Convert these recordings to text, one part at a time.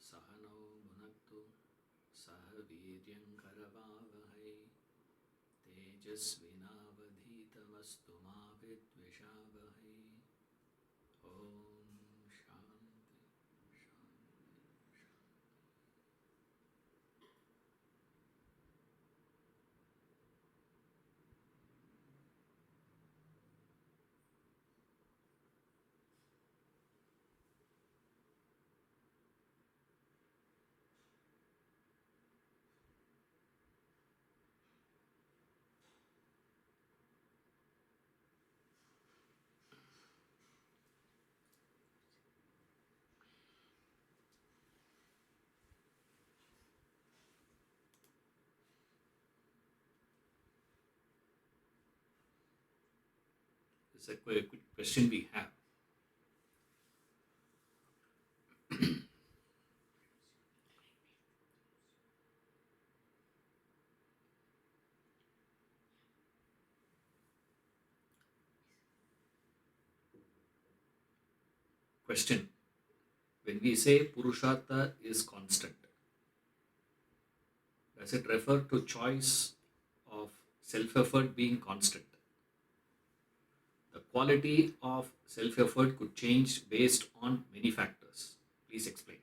Sahano bhunaktu sahaviryankaravavahai tejasvinavadhitamastu ma vidvishavahai. Om Shanti Shanti. It's a quick question we have. Question. When we say Purushartha is constant, does it refer to choice of self-effort being constant? The quality of self-effort could change based on many factors. Please explain.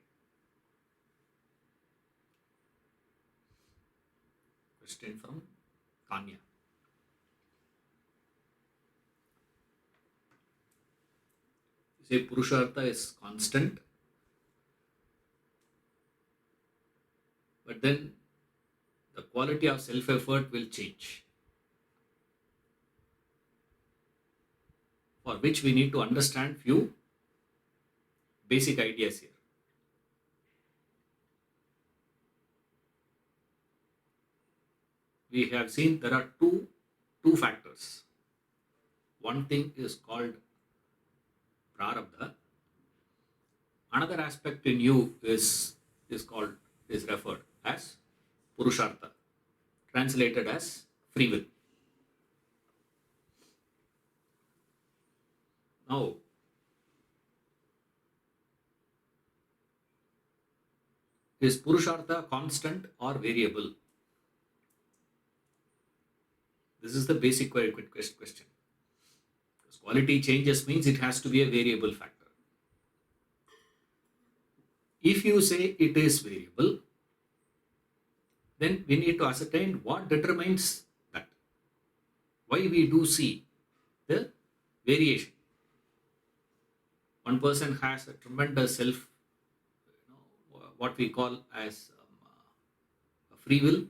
Question from Tanya. You say Purushartha is constant, but then the quality of self-effort will change, for which we need to understand few basic ideas here. We have seen there are two factors. One thing is called Prarabdha. Another aspect in you is referred as Purushartha, translated as free will. Now, is Purushartha constant or variable? This is the basic question. Because quality changes means it has to be a variable factor. If you say it is variable, then we need to ascertain what determines that. Why we do see the variation. One person has a tremendous what we call as a free will.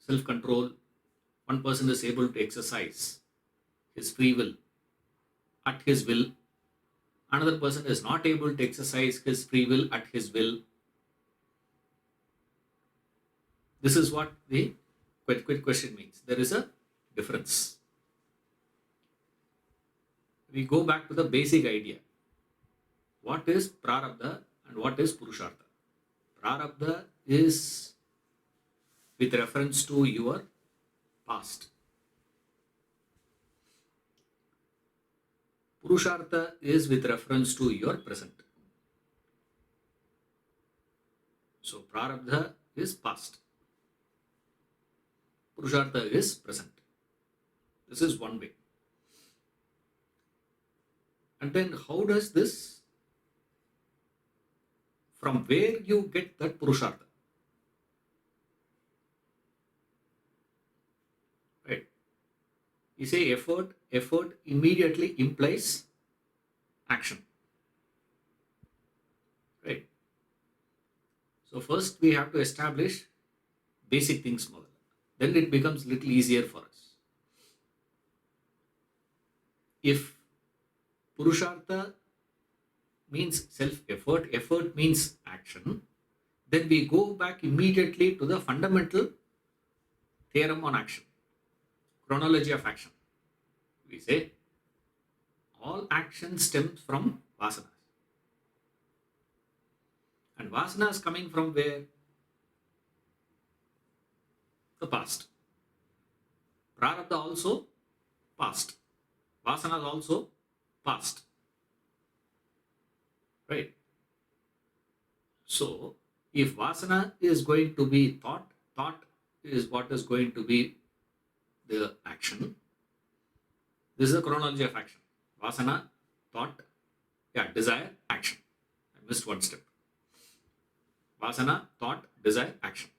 Self-control. One person is able to exercise his free will at his will. Another person is not able to exercise his free will at his will. This is what the quick question means. There is a difference. We go back to the basic idea. What is Prarabdha and what is Purushartha? Prarabdha is with reference to your past. Purushartha is with reference to your present. So Prarabdha is past. Purushartha is present. This is one way. And then how does this, from where you get that Purushartha? Right? You say effort immediately implies action. Right? So first we have to establish basic things more. Then it becomes a little easier for us. If Purushartha means self-effort, effort means action, then we go back immediately to the fundamental theorem on action, chronology of action. We say all action stems from vasanas. And vasanas coming from where? The past. Prarabdha also past. Vasanas also past. right? So, if vasana is going to be thought, thought is what is going to be the action. This is the chronology of action. Vasana, thought, desire, action. I missed one step. Vasana, thought, desire, action.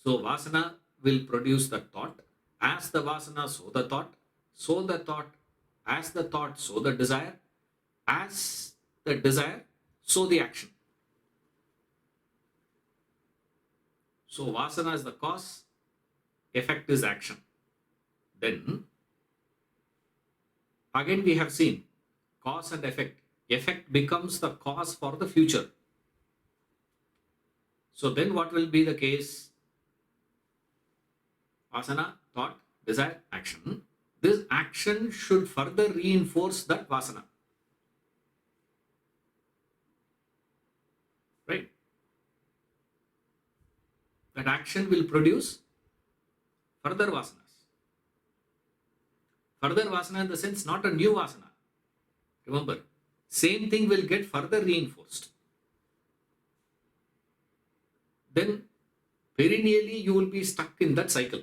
So vasana will produce the thought. As the vasana, so the thought. So the thought. As the thought, so the desire. As the desire, so the action. So vasana is the cause, effect is action. Then again we have seen cause and effect. Effect becomes the cause for the future. So then what will be the case? Vasana, thought, desire, action. This action should further reinforce that vasana. Right? That action will produce further vasanas. Further vasana in the sense not a new vasana. Remember, same thing will get further reinforced. Then perennially you will be stuck in that cycle.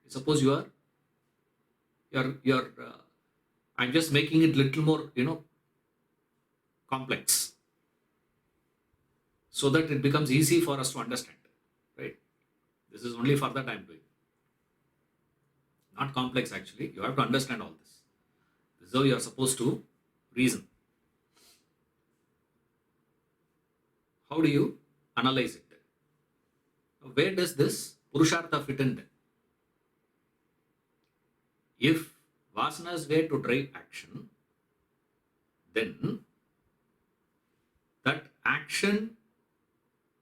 Suppose you are I'm just making it little more, complex, so that it becomes easy for us to understand, right? This is only for that I'm doing. Not complex actually. You have to understand all this. This is how you are supposed to reason. How do you analyze it then? Where does this Purushartha fit in then? If vasanas were to drive action, then that action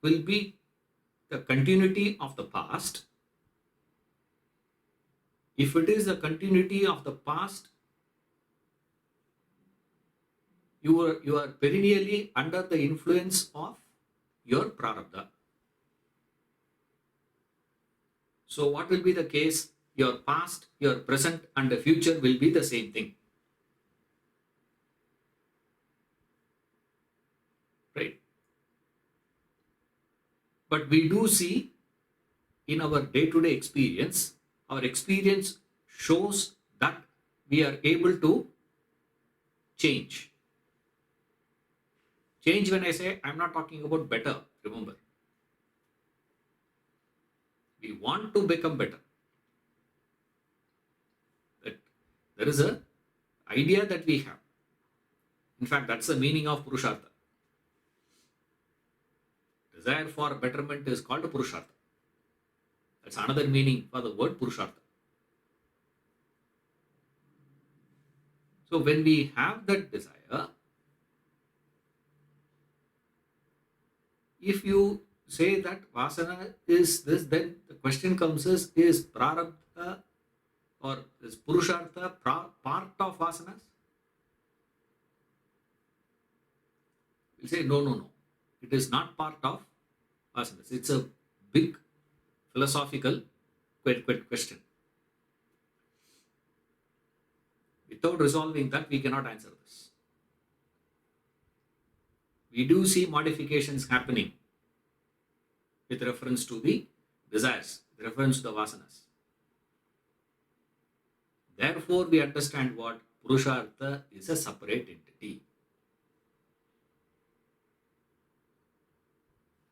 will be the continuity of the past. If it is the continuity of the past, you are perennially under the influence of your Prarabdha. So what will be the case? Your past, your present and the future will be the same thing. Right? But we do see in our day-to-day experience, our experience shows that we are able to change. Change, when I say, I'm not talking about better, remember. We want to become better. There is a idea that we have. In fact, that's the meaning of Purushartha. Desire for betterment is called Purushartha. That's another meaning for the word Purushartha. So when we have that desire, if you say that vasana is this, then the question comes is Prarabdha or is Purushartha part of vasanas? We'll say no. It is not part of vasanas. It's a big philosophical question. Without resolving that, we cannot answer this. We do see modifications happening with reference to the desires, with reference to the vasanas. Therefore, we understand what Purushartha is a separate entity.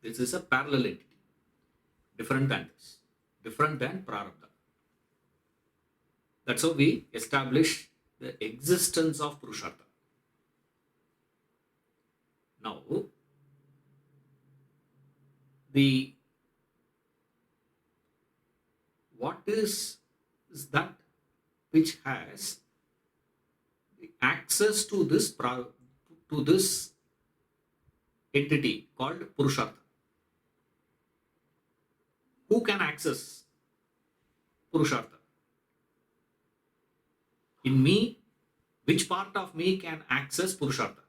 This is a parallel entity, different than this, different than Prarabdha. That's how we establish the existence of Purushartha. Now, what is that which has the access to this entity called Purushartha? Who can access Purushartha? In me, which part of me can access Purushartha?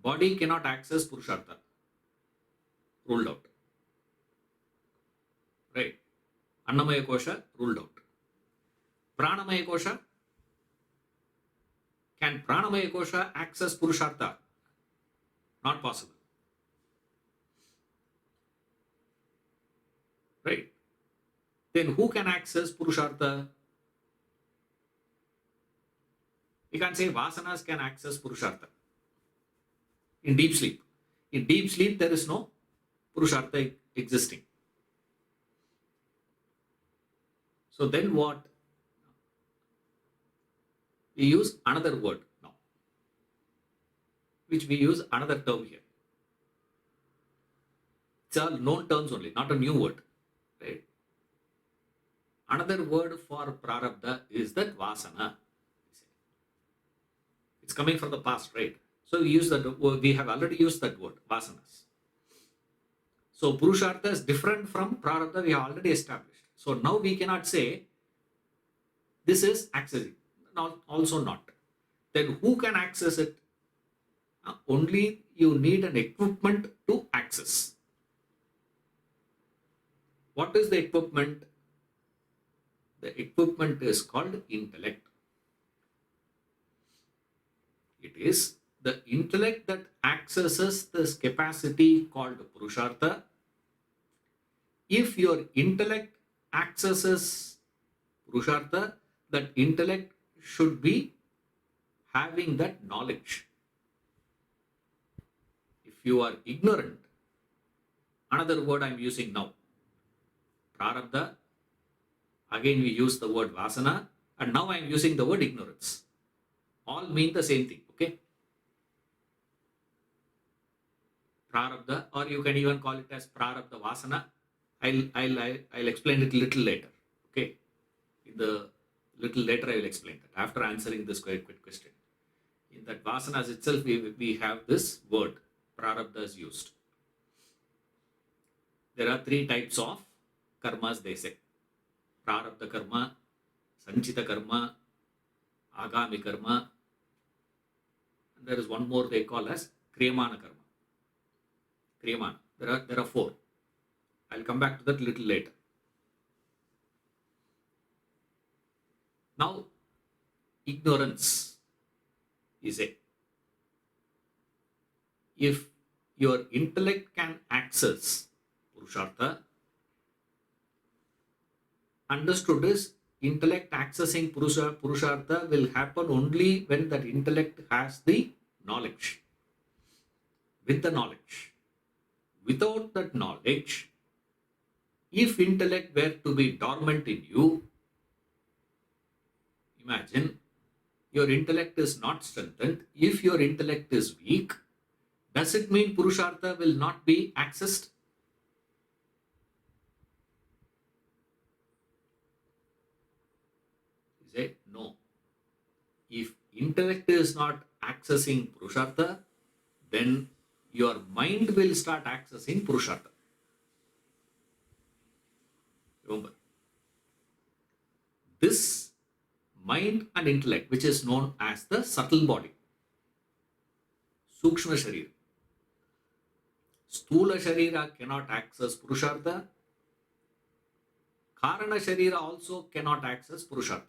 Body cannot access Purushartha. Ruled out. Right? Annamaya Kosha, ruled out. Pranamaya kosha? Can Pranamaya kosha access Purushartha? Not possible. Right? Then who can access Purushartha? We can't say Vasanas can access Purushartha. In deep sleep. In deep sleep, there is no Purushartha existing. So then what? We use another word now, which we use another term here. It's all known terms only, not a new word. Right? Another word for Prarabdha is that Vasana. It's coming from the past, right? So we use that. We have already used that word, Vasanas. So Purushartha is different from Prarabdha. We have already established. So now we cannot say this is accessing. Also not. Then who can access it? Only you need an equipment to access. What is the equipment? The equipment is called intellect. It is the intellect that accesses this capacity called Purushartha. If your intellect accesses Purushartha, that intellect should be having that knowledge. If you are ignorant, another word I am using now, Prarabdha, again we use the word Vasana, and now I am using the word ignorance. All mean the same thing, okay? Prarabdha, or you can even call it as Prarabdha Vasana. I'll explain it a little later, okay? In the little later I will explain that after answering this quick question. In that Vasanas itself, we have this word, Prarabdha is used. There are three types of karmas, they say. Prarabdha karma, sanchita karma, agami karma, and there is one more they call as Kriyamana karma. Kriyamana. There are four. I'll come back to that little later. Now, ignorance is a. If your intellect can access Purushartha, understood is intellect accessing Purushartha will happen only when that intellect has the knowledge. With the knowledge. Without that knowledge, if intellect were to be dormant in you, imagine your intellect is not strengthened. If your intellect is weak, does it mean Purushartha will not be accessed? You say no. If intellect is not accessing Purushartha, then your mind will start accessing Purushartha. Remember, this mind and intellect, which is known as the subtle body, Sukshma Sharira. Sthula Sharira cannot access Purushartha. Karana Sharira also cannot access Purushartha.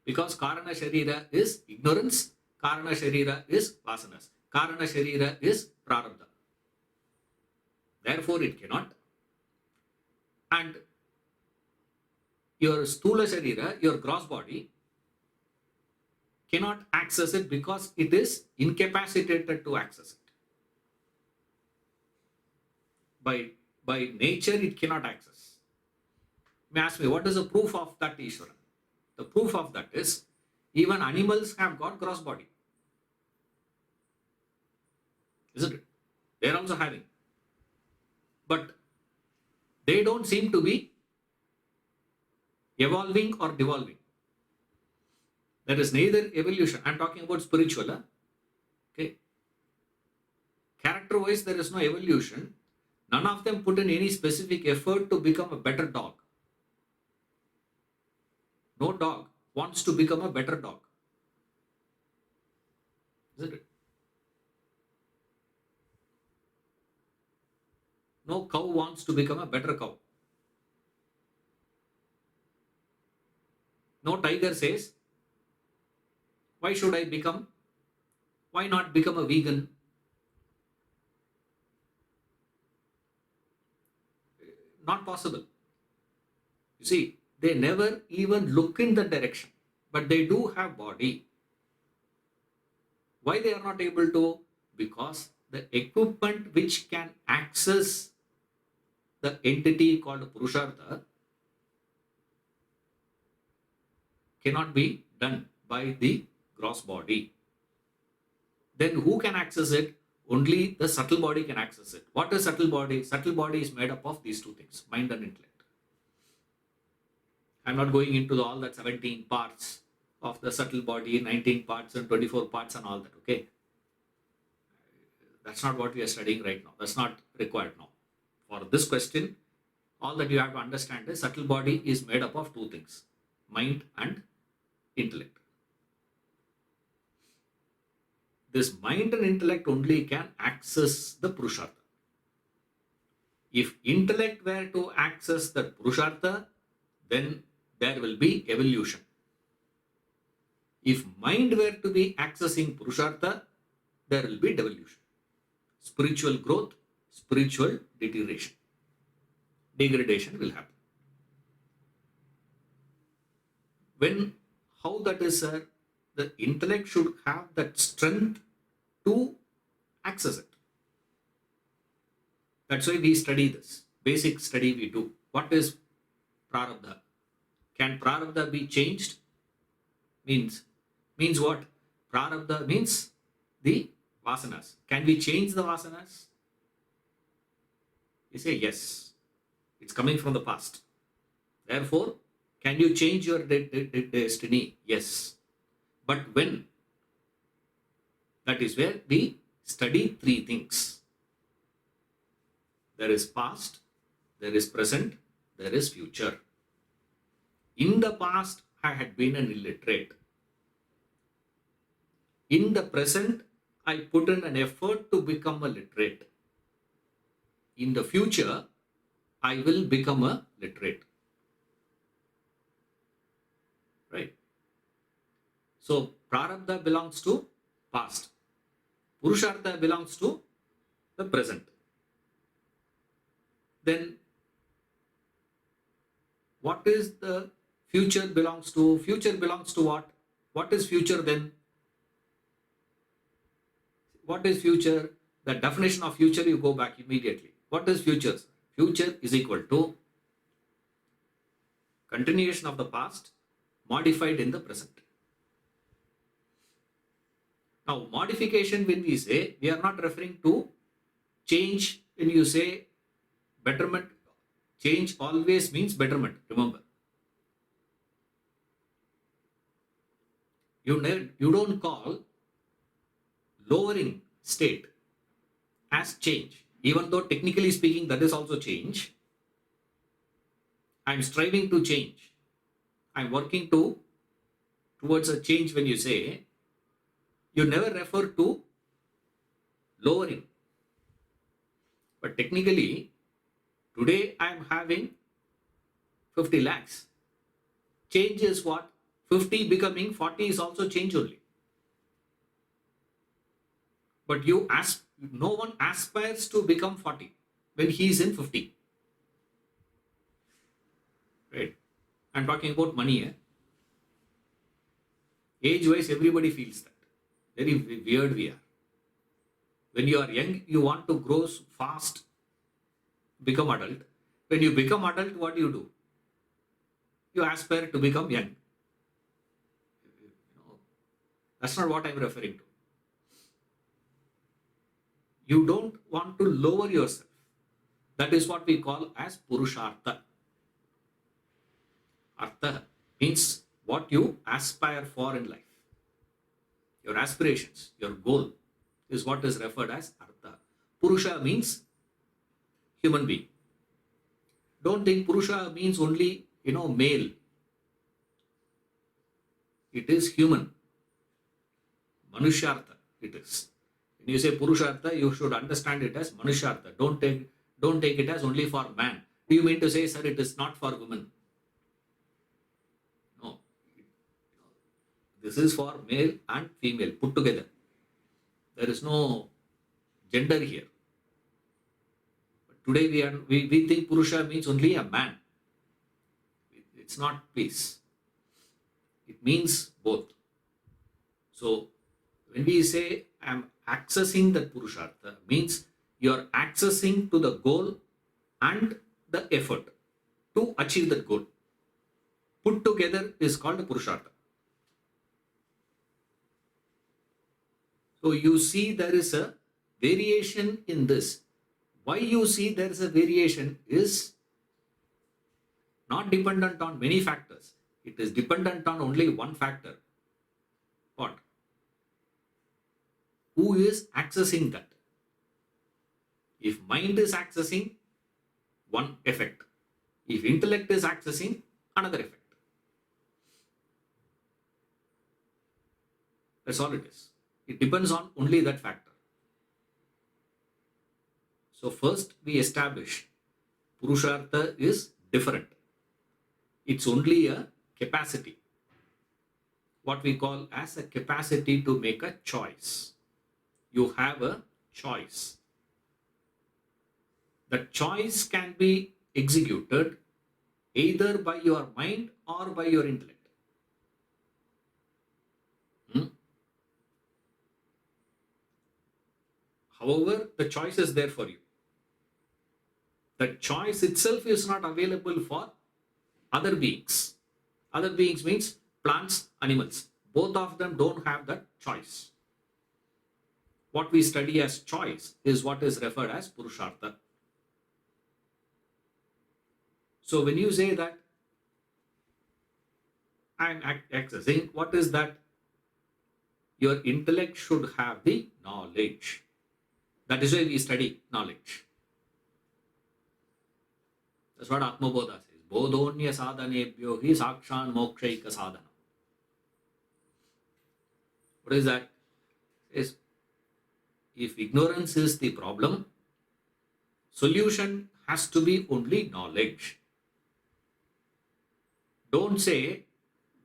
Because Karana Sharira is ignorance, Karana Sharira is Vasanas, Karana Sharira is Prarabdha. Therefore, it cannot. And your Sthula Sharira, your gross body, cannot access it because it is incapacitated to access it. By nature, it cannot access. You may ask me, what is the proof of that, Ishvara? The proof of that is, even animals have got gross body. Isn't it? They are also having. But they don't seem to be evolving or devolving. There is neither evolution. I am talking about spiritual. Okay. Character-wise, there is no evolution. None of them put in any specific effort to become a better dog. No dog wants to become a better dog. Isn't it? No cow wants to become a better cow. No tiger says, why should I become, why not become a vegan? Not possible. You see, they never even look in that direction, but they do have body. Why they are not able to? Because the equipment which can access the entity called Purushartha cannot be done by the gross body. Then who can access it? Only the subtle body can access it. What is subtle body? Subtle body is made up of these two things, mind and intellect. I'm not going into all that 17 parts of the subtle body, 19 parts and 24 parts and all that, okay? That's not what we are studying right now. That's not required now. For this question, all that you have to understand is subtle body is made up of two things, mind and intellect. This mind and intellect only can access the Purushartha. If intellect were to access the Purushartha, then there will be evolution. If mind were to be accessing Purushartha, there will be devolution. Spiritual growth, spiritual deterioration. Degradation will happen. How that is, sir? The intellect should have that strength to access it. That's why we study this. Basic study we do. What is Prarabdha? Can Prarabdha be changed? Means what? Prarabdha means the Vasanas. Can we change the Vasanas? You say yes. It's coming from the past. Therefore, can you change your destiny? Yes. But when? That is where we study three things. There is past, there is present, there is future. In the past, I had been an illiterate. In the present, I put in an effort to become a literate. In the future, I will become a literate. Right? So, Prarabdha belongs to past. Purushartha belongs to the present. Then, what is the future belongs to? Future belongs to what? What is future then? What is future? The definition of future, you go back immediately. What is future? Future is equal to continuation of the past modified in the present. Now, modification, when we say, we are not referring to change. When you say betterment, change always means betterment, remember. You don't call lowering state as change. Even though technically speaking, that is also change. I'm striving to change. I'm working towards a change. When you say, you never refer to lowering. But technically, today I'm having 50 lakhs. Change is what? 50 becoming 40 is also change only. But no one aspires to become 40 when he is in 50. Right? I'm talking about money. Age-wise, everybody feels that. Very weird we are. When you are young, you want to grow fast, become adult. When you become adult, what do? You aspire to become young. That's not what I'm referring to. You don't want to lower yourself. That is what we call as Purushartha. Artha means what you aspire for in life. Your aspirations, your goal is what is referred as Artha. Purusha means human being. Don't think Purusha means only, male. It is human. Manushartha it is. When you say Purushartha, you should understand it as Manushartha. Don't take it as only for man. Do you mean to say, sir, it is not for women? No, This is for male and female put together. There is no gender here. But today we think Purusha means only a man. It's not, please. It means both. So when we say I am accessing that Purushartha, means you are accessing to the goal and the effort to achieve that goal. Put together is called Purushartha. So you see there is a variation in this. Why you see there is a variation is not dependent on many factors. It is dependent on only one factor. What? Who is accessing that? If mind is accessing, one effect. If intellect is accessing, another effect. That's all it is. It depends on only that factor. So first we establish Purushartha is different. It's only a capacity. What we call as a capacity to make a choice. You have a choice. The choice can be executed either by your mind or by your intellect. However, the choice is there for you. The choice itself is not available for other beings. Other beings means plants, animals. Both of them don't have that choice. What we study as choice is what is referred as Purushartha. So when you say that I am accessing, what is that? Your intellect should have the knowledge. That is why we study knowledge. That's what Atmabodha says. Bodhonya sadhanebhyo hi sakshan mokshaika sadhana. What is that? Is if ignorance is the problem, solution has to be only knowledge. Don't say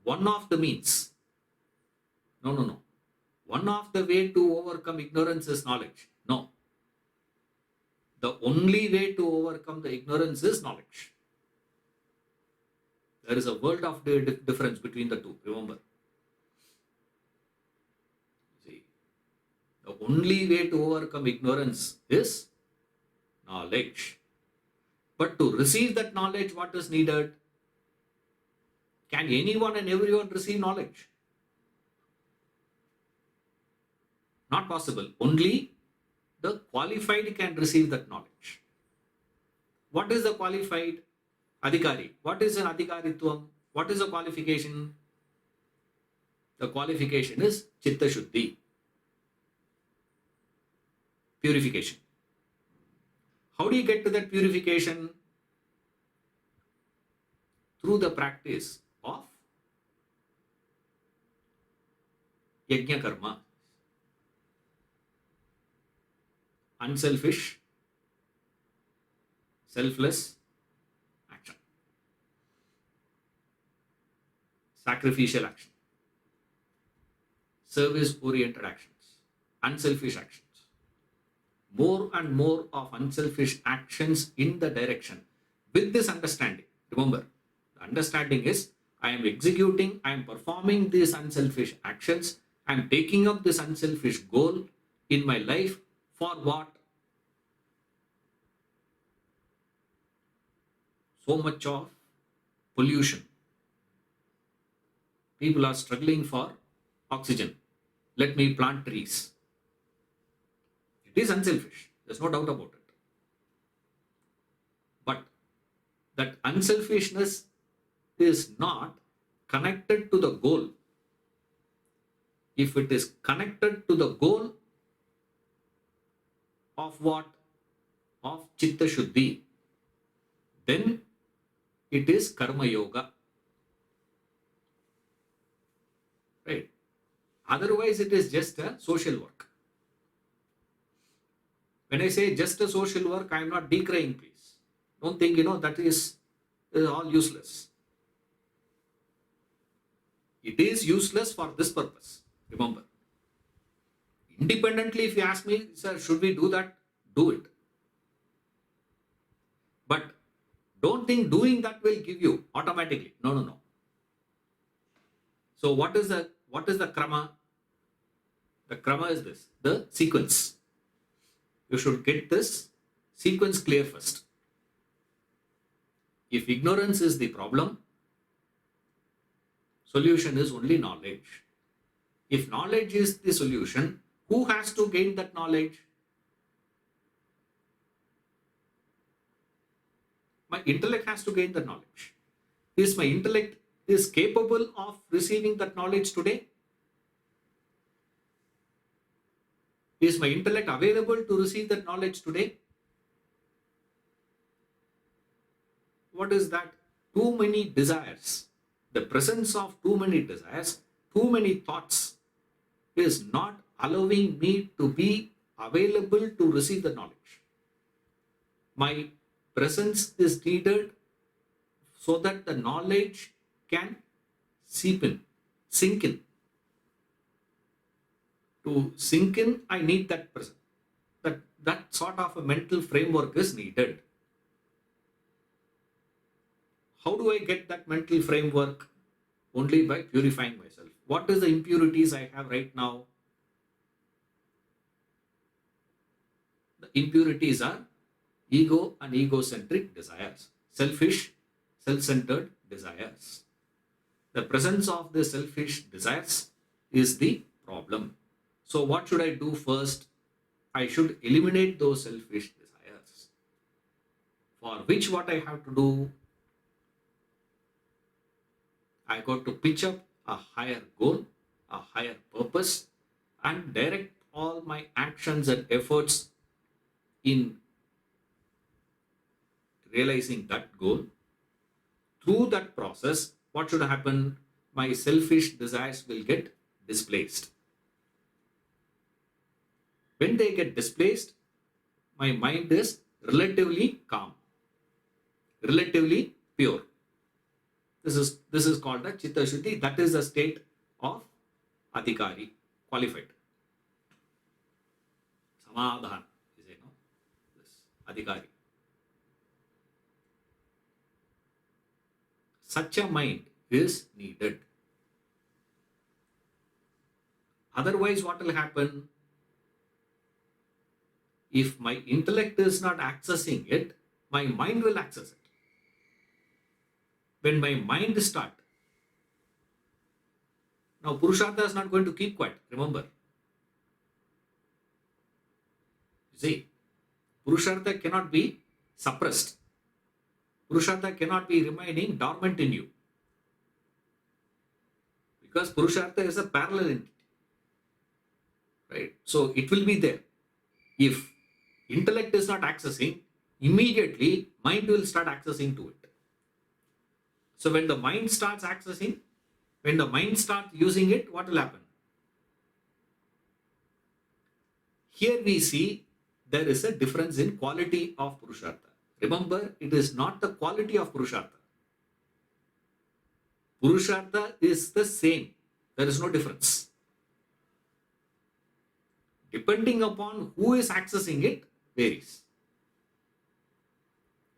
one of the means. No. One of the way to overcome ignorance is knowledge. No. The only way to overcome the ignorance is knowledge. There is a world of difference between the two, remember. See, the only way to overcome ignorance is knowledge. But to receive that knowledge, what is needed? Can anyone and everyone receive knowledge? Not possible. Only the qualified can receive that knowledge. What is the qualified? Adhikari. What is an adhikaritvam? What is the qualification? The qualification is chitta shuddhi. Purification. How do you get to that purification? Through the practice of yajna karma. Unselfish, selfless action. Sacrificial action. Service-oriented actions. Unselfish actions. More and more of unselfish actions in the direction. With this understanding, remember, the understanding is I am executing, I am performing these unselfish actions, I am taking up this unselfish goal in my life. For what? So much of pollution. People are struggling for oxygen. Let me plant trees. It is unselfish. There's no doubt about it. But that unselfishness is not connected to the goal. If it is connected to the goal, of what? Of chitta shuddhi. Then it is karma yoga. Right? Otherwise it is just a social work. When I say just a social work, I am not decrying, please. Don't think, that is all useless. It is useless for this purpose. Remember. Independently, if you ask me, sir, should we do that? Do it. But don't think doing that will give you automatically. No, no, no. So what is the krama? The krama is this, the sequence. You should get this sequence clear first. If ignorance is the problem, solution is only knowledge. If knowledge is the solution, who has to gain that knowledge? My intellect has to gain the knowledge. Is my intellect is capable of receiving that knowledge today? Is my intellect available to receive that knowledge today? What is that? Too many desires. The presence of too many desires, too many thoughts is not allowing me to be available to receive the knowledge. My presence is needed so that the knowledge can seep in, sink in. To sink in, I need that presence. That sort of a mental framework is needed. How do I get that mental framework? Only by purifying myself. What is the impurities I have right now? The impurities are ego and egocentric desires, selfish, self-centered desires. The presence of the selfish desires is the problem. So what should I do first? I should eliminate those selfish desires. For which what I have to do? I got to pitch up a higher goal, a higher purpose, and direct all my actions and efforts in realizing that goal. Through that process, what should happen? My selfish desires will get displaced. When they get displaced, my mind is relatively calm, relatively pure. This is called the Chitta Shuddhi. That is the state of Adhikari, qualified. Samadhana is this Adhikari. Such a mind is needed. Otherwise, what will happen? If my intellect is not accessing it, my mind will access it. When my mind starts, now Purushartha is not going to keep quiet, remember. You see, Purushartha cannot be suppressed. Purushartha cannot be remaining dormant in you. Because Purushartha is a parallel entity. Right? So it will be there. If intellect is not accessing, immediately mind will start accessing to it. So when the mind starts accessing, when the mind starts using it, what will happen? Here we see there is a difference in quality of Purushartha. Remember, it is not the quality of Purushartha. Purushartha is the same. There is no difference. Depending upon who is accessing it, varies.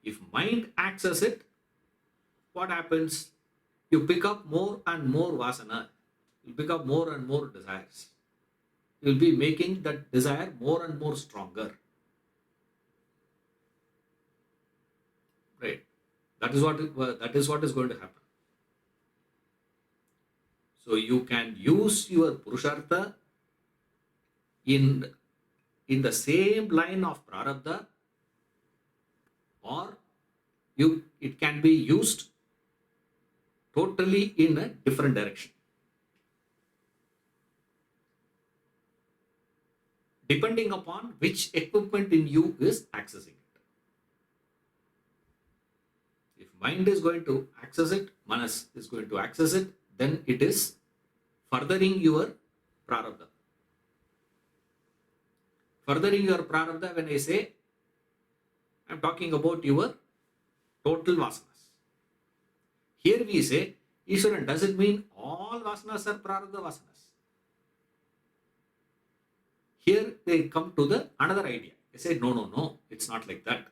If mind accesses it, what happens? You pick up more and more vasana. You pick up more and more desires. You will be making that desire more and more stronger. Right? That is what is going to happen. So you can use your Purushartha in the same line of Prarabdha, or it can be used totally in a different direction. Depending upon which equipment in you is accessing it. If mind is going to access it, manas is going to access it, then it is furthering your Prarabdha. Furthering your Prarabdha, when I say, I am talking about your total vasanas. Here we say, Ishwaran doesn't mean all vasanas are Prarabdha vasanas. Here they come to the another idea. They say, no, it's not like that.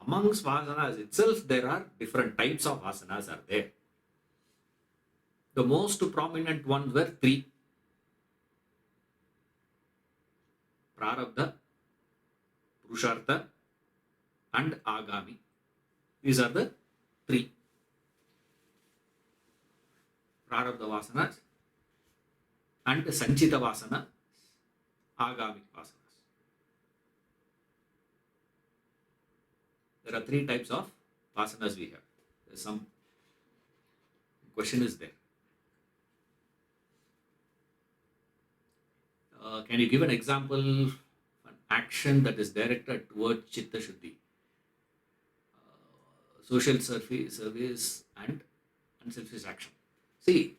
Amongst vasanas itself, there are different types of vasanas are there. The most prominent ones were three. Prarabdha, Purushartha and agami. These are the three. Prarabdha vasanas and sanchita vasana, agami vasanas. There are three types of vasanas we have. There's some question is there. Can you give an example of an action that is directed towards chitta shuddhi? Social service and unselfish action. See,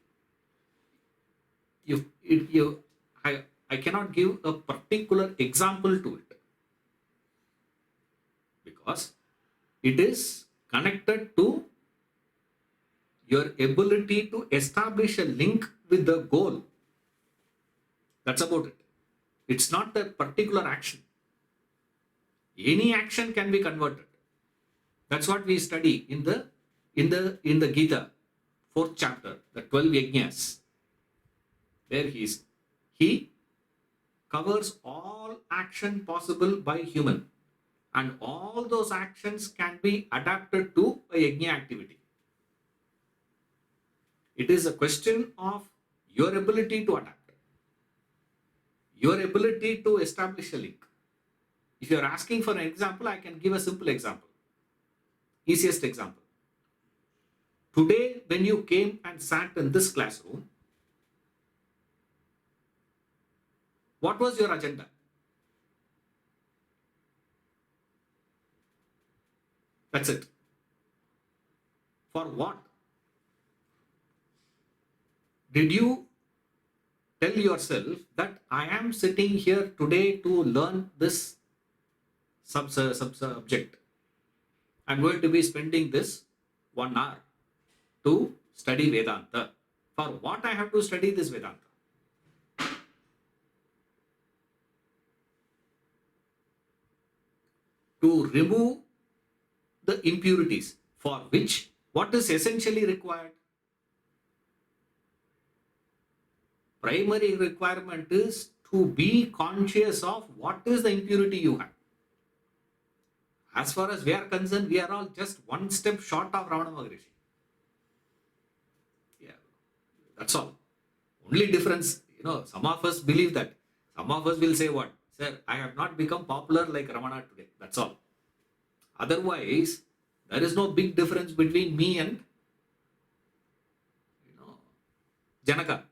I cannot give a particular example to it because it is connected to your ability to establish a link with the goal. That's about it. It's not a particular action. Any action can be converted. That's what we study in the Gita, 4th chapter, the 12 yajnas, where he covers all action possible by human, and all those actions can be adapted to a yajna activity. It is a question of your ability to adapt, your ability to establish a link. If you are asking for an example, I can give a simple example. Easiest example. Today, when you came and sat in this classroom, what was your agenda? That's it. For what? Did you tell yourself that I am sitting here today to learn this subject? I'm going to be spending this 1 hour to study Vedanta. For what I have to study this Vedanta? To remove the impurities, for which what is essentially required? Primary requirement is to be conscious of what is the impurity you have. As far as we are concerned, we are all just one step short of Ramana Maharishi. Yeah, that's all. Only difference, some of us believe that. Some of us will say what? Sir, I have not become popular like Ramana today. That's all. Otherwise, there is no big difference between me and Janaka.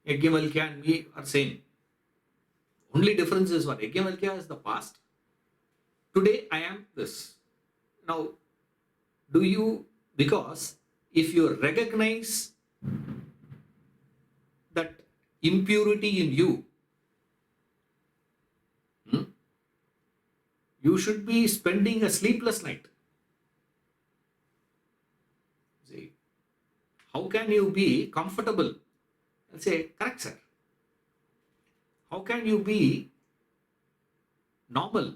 Yajnavalkya and me are same. Only difference is what? Yajnavalkya is the past. Today I am this. Now, because if you recognize that impurity in you, you should be spending a sleepless night. See, how can you be comfortable? I'll say, correct, sir. How can you be normal?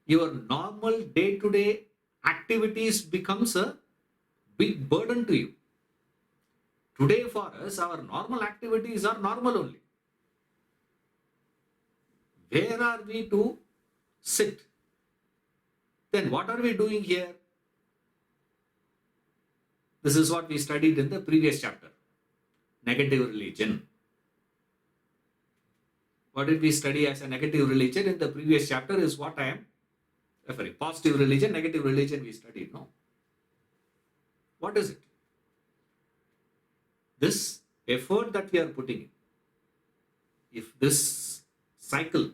Your normal day-to-day activities becomes a big burden to you. Today for us, our normal activities are normal only. Where are we to sit? Then what are we doing here? This is what we studied in the previous chapter. Negative religion. What did we study as a negative religion in the previous chapter is what I am referring. Positive religion, negative religion we studied. No. What is it? This effort that we are putting in. If this cycle,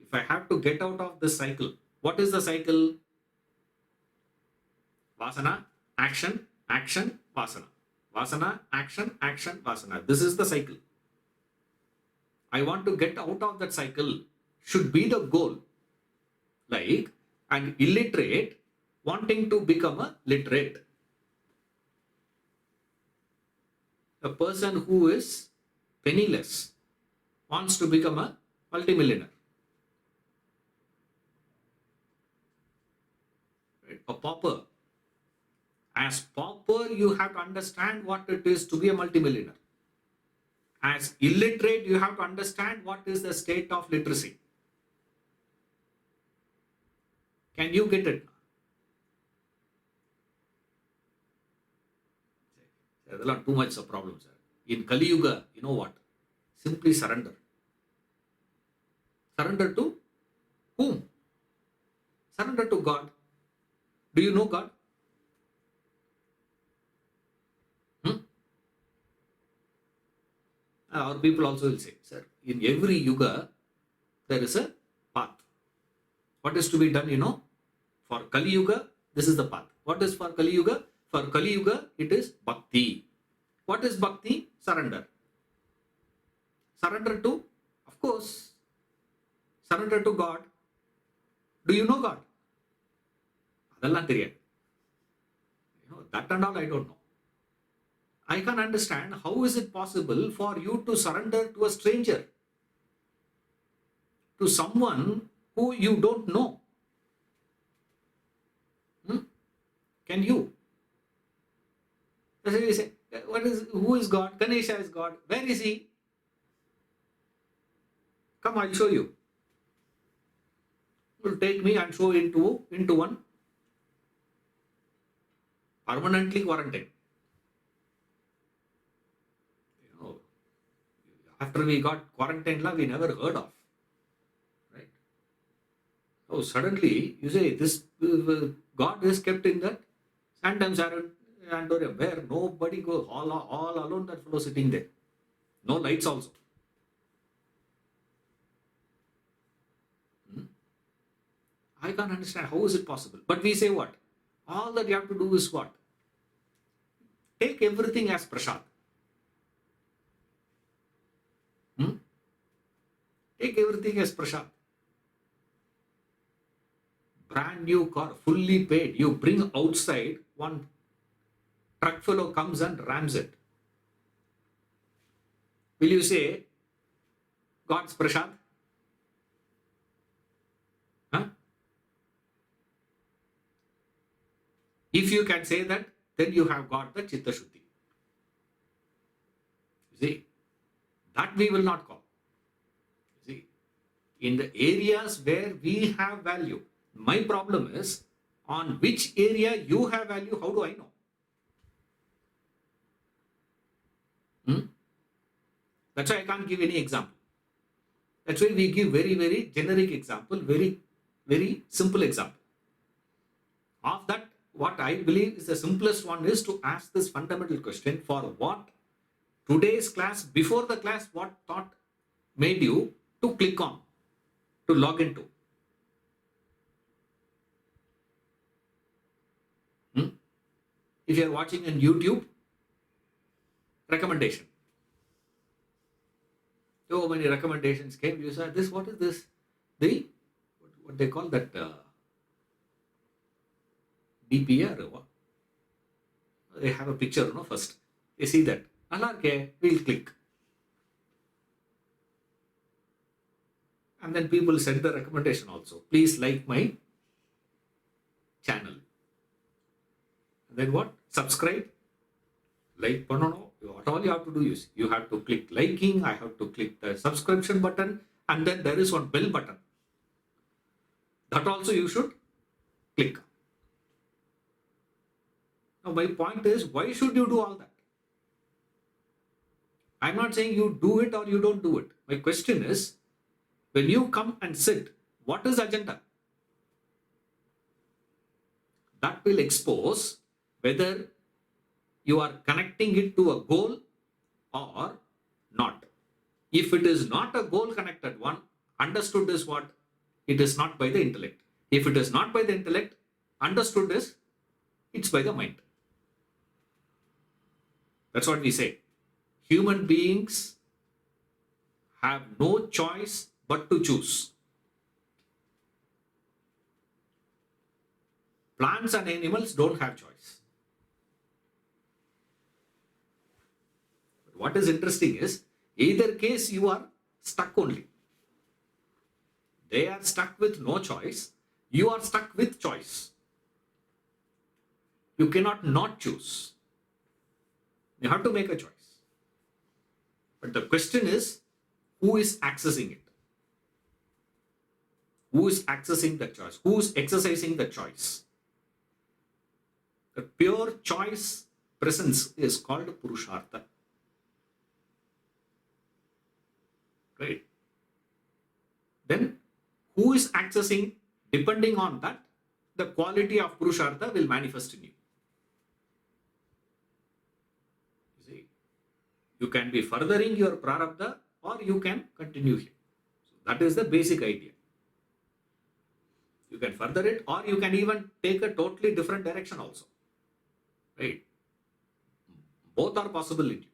if I have to get out of this cycle, what is the cycle? Vasana, action, action, vasana. Vasana, action, action, vasana. This is the cycle. I want to get out of that cycle should be the goal. Like an illiterate wanting to become a literate. a person who is penniless wants to become a multimillionaire. Right? A pauper. As pauper, you have to understand what it is to be a multimillionaire. As illiterate, you have to understand what is the state of literacy. Can you get it? There are too much of problems. In Kali Yuga, you know what? Simply surrender. Surrender to whom? Surrender to God. Do you know God? Our people also will say, sir, in every yuga, there is a path. What is to be done, For Kali Yuga, this is the path. What is for Kali Yuga? For Kali Yuga, it is bhakti. What is bhakti? Surrender. Surrender to, of course, surrender to God. Do you know God? Adallam theriyadu. That and all I don't know. I can understand how is it possible for you to surrender to a stranger, to someone who you don't know. Can you? That's why we say, who is God? Ganesha is God. Where is he? Come, I'll show you. Will take me and show into one permanently quarantined. After we got quarantined, we never heard of. Right? So suddenly you say this God is kept in that Santorium where nobody goes, all alone, that fellow sitting there. No lights also. I can't understand how is it possible. But we say what? All that you have to do is what? Take everything as prasad. Take everything as prasad. Brand new car, fully paid. You bring outside, one truck fellow comes and rams it. Will you say God's prasad? If you can say that, then you have got the Chitta Shuddhi. See, that we will not call. See, in the areas where we have value, my problem is on which area you have value, how do I know? That's why I can't give any example. That's why we give very, very generic example, very, very simple example. Of that, what I believe is the simplest one is to ask this fundamental question: for what today's class, before the class, what thought made you to click on, to log into? If you are watching on YouTube, recommendation. So many recommendations came. You said, this, what is this? What they call that? DPR or what? They have a picture, first. They see that. Okay, we'll click. And then people send the recommendation also. Please like my channel. And then what? Subscribe. Like, no. What all you have to do is, you have to click liking, I have to click the subscription button, and then there is one bell button. That also you should click. Now my point is, why should you do all that? I'm not saying you do it or you don't do it. My question is, when you come and sit, what is agenda? That will expose whether you are connecting it to a goal or not. If it is not a goal connected one, understood is what? It is not by the intellect. If it is not by the intellect, understood is it's by the mind. That's what we say. Human beings have no choice but to choose. Plants and animals don't have choice. What is interesting is, either case you are stuck only. They are stuck with no choice. You are stuck with choice. You cannot not choose. You have to make a choice. But the question is, who is accessing it? Who is accessing the choice? Who is exercising the choice? The pure choice presence is called Purushartha. Right? Then, who is accessing? Depending on that, the quality of Purushartha will manifest in you. You see, you can be furthering your Prarabdha or you can continue here. So that is the basic idea. You can further it or you can even take a totally different direction also. Right? Both are possible in you.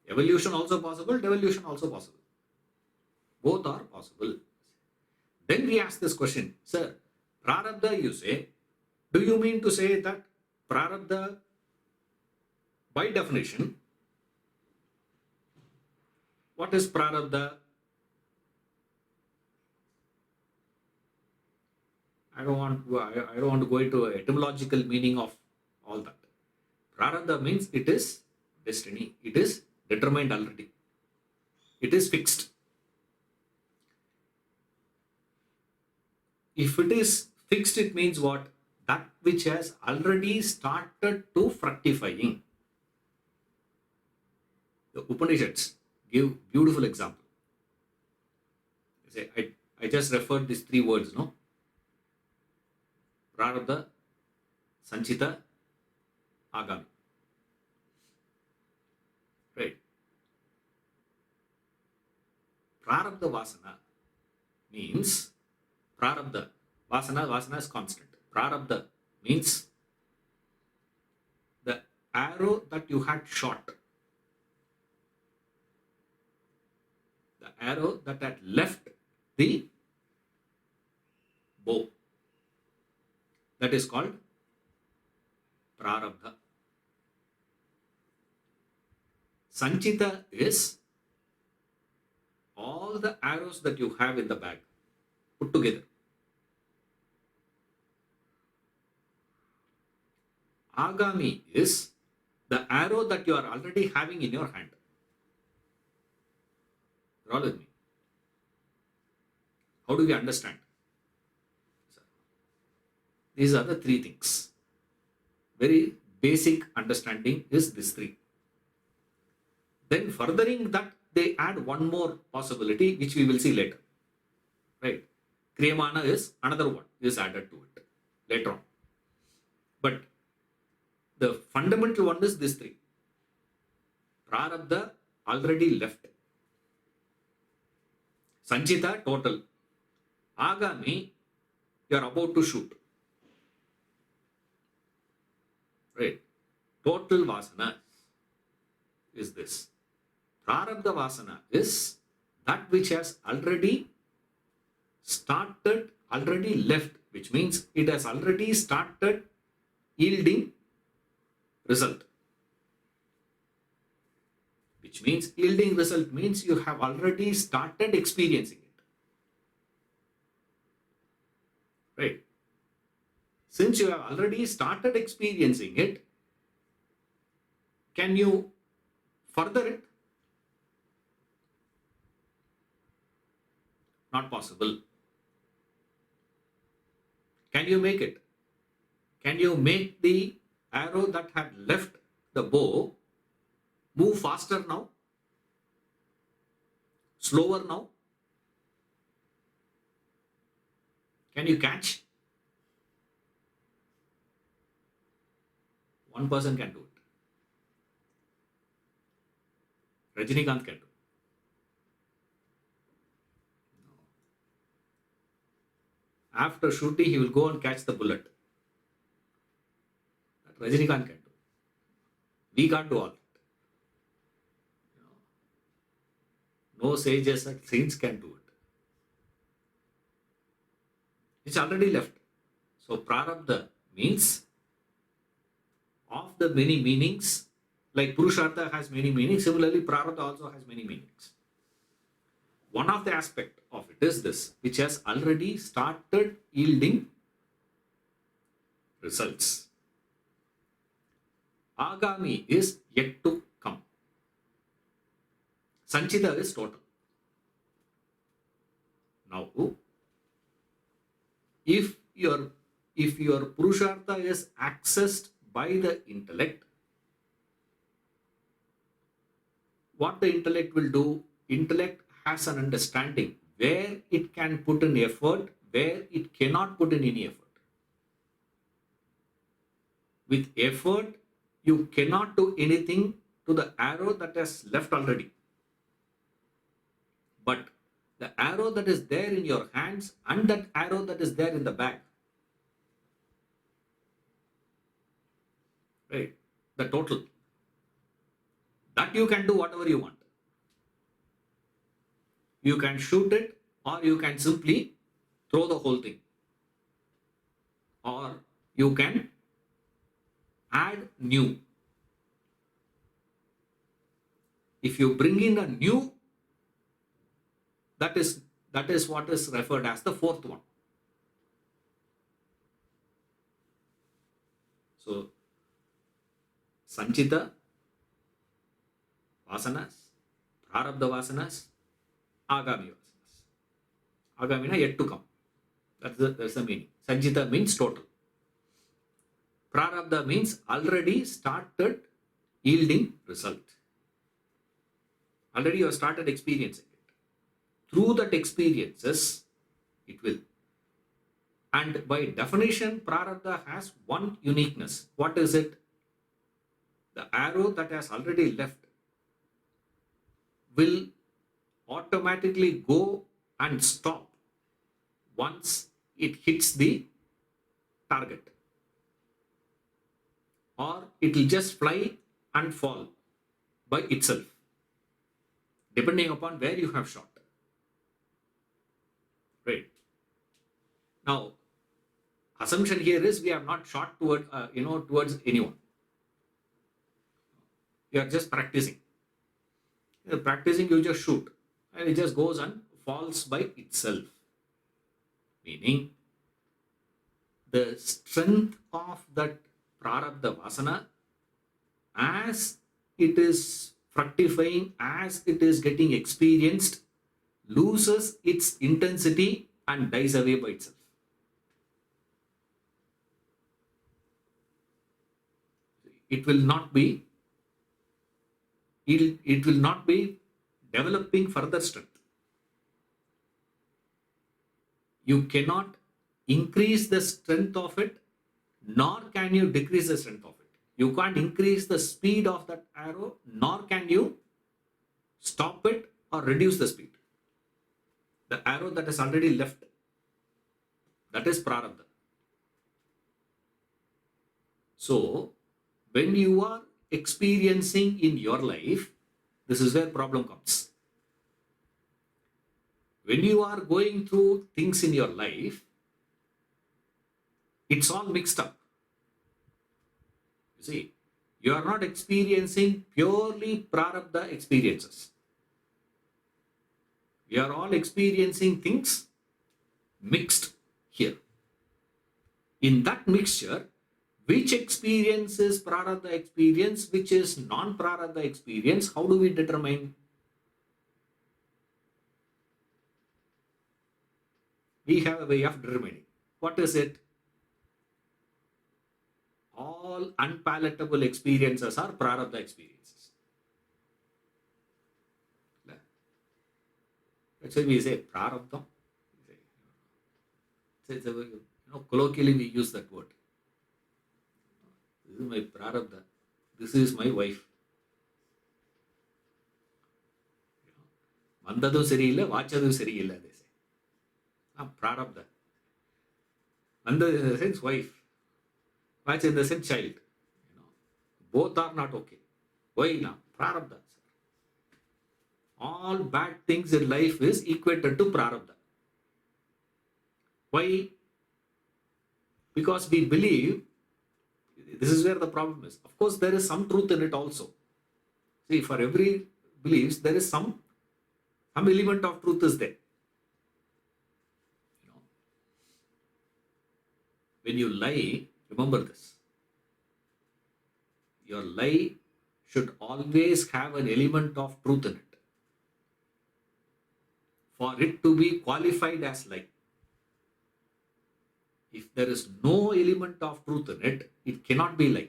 Evolution also possible, devolution also possible. Both are possible. Then we ask this question, sir, Prarabdha you say, do you mean to say that Prarabdha, by definition, what is Prarabdha? I don't want to go into a etymological meaning of all that. Prarabdha means it is destiny. It is determined already. It is fixed. If it is fixed, it means what? That which has already started to fructifying. The Upanishads give beautiful example. Say, I just referred these three words, no? Prarabdha, sanchita, agami. Right? Prarabdha vasana means Prarabdha. Vasana is constant. Prarabdha means the arrow that you had shot. The arrow that had left the bow. That is called Prarabdha. Sanchita is all the arrows that you have in the bag put together. Agami is the arrow that you are already having in your hand. You're all with me. How do we understand? These are the three things. Very basic understanding is this three. Then furthering that, they add one more possibility which we will see later. Right? Kriyamana is another one is added to it later on. But the fundamental one is this three. Prarabdha already left. Sanchita total. Agami, you are about to shoot. Right? Total vasana is this. Prarabdha vasana is that which has already started, already left, which means it has already started yielding result. Which means yielding result means you have already started experiencing it. Right? Since you have already started experiencing it, can you further it? Not possible. Can you make it? Can you make the arrow that had left the bow move faster now? Slower now? Can you catch? One person can do it. Rajinikanth can do it. After shooting, he will go and catch the bullet. That Rajinikanth can do. We can't do all that. No sages or saints can do it. It's already left. So Prarabdha means of the many meanings, Like Purushartha has many meanings, similarly Prarabdha also has many meanings. One of the aspect of it is this, which has already started yielding results. Agami is yet to come. Sanchita is total. Now, if your Purushartha is accessed by the intellect, what the intellect will do? Intellect has an understanding where it can put in effort, where it cannot put in any effort. With effort, you cannot do anything to the arrow that has left already. But the arrow that is there in your hands and that arrow that is there in the bag, right? The total, that you can do whatever you want. You can shoot it, or you can simply throw the whole thing, or you can add new. If you bring in a new, that is what is referred as the fourth one. So sanchita, vasanas, prarabdha vasanas, agami vasanas. Agami na yet to come. That's the meaning. Sanchita means total. Prarabdha means already started yielding result. Already you have started experiencing it. Through that experiences, it will. And by definition, Prarabdha has one uniqueness. What is it? The arrow that has already left will automatically go and stop once it hits the target. Or it will just fly and fall by itself, depending upon where you have shot. Right. Now, assumption here is we have not shot towards anyone. You are just practicing. Practicing, you just shoot, and it just goes and falls by itself. Meaning, the strength of that Prarabdha Vasana, as it is fructifying, as it is getting experienced, loses its intensity and dies away by itself. It will not be developing further strength. You cannot increase the strength of it, nor can you decrease the strength of it. You can't increase the speed of that arrow, nor can you stop it or reduce the speed. The arrow that is already left, that is Prarabdha. So, when you are experiencing in your life, this is where problem comes. When you are going through things in your life, it's all mixed up. You see, you are not experiencing purely Prarabdha experiences. We are all experiencing things mixed here. In that mixture, which experience is Prarabdha experience, which is non-Prarabdha experience, how do we determine? We have a way of determining. What is it? All unpalatable experiences are Prarabdha experiences. That's why we say Prarabdha. Colloquially we use that word. This is my Prarabdha. This is my wife. Mandadum seriyilla, vachadum seriyilla, they say. Prarabdha. Manda in the sense wife. Vacha in the sense child. Both are not okay. Why now? Prarabdha. All bad things in life is equated to Prarabdha. Why? Because we believe, this is where the problem is. Of course, there is some truth in it also. See, for every belief, there is some element of truth is there. You know, when you lie, remember this. Your lie should always have an element of truth in it for it to be qualified as lie. If there is no element of truth in it, it cannot be lie.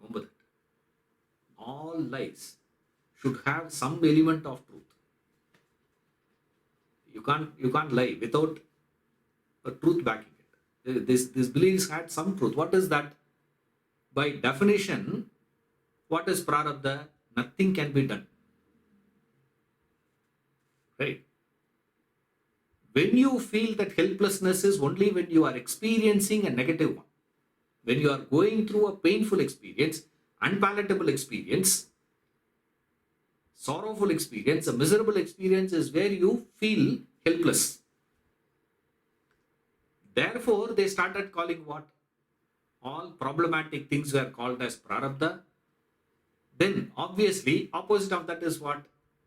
Remember that. All lies should have some element of truth. You can't lie without a truth backing it. This beliefs had some truth. What is that? By definition, what is Prarabdha? Nothing can be done. Right? When you feel that helplessness is only when you are experiencing a negative one. When you are going through a painful experience, unpalatable experience, sorrowful experience, a miserable experience is where you feel helpless. Therefore, they started calling what? All problematic things were called as Prarabdha. Then, obviously, opposite of that is what?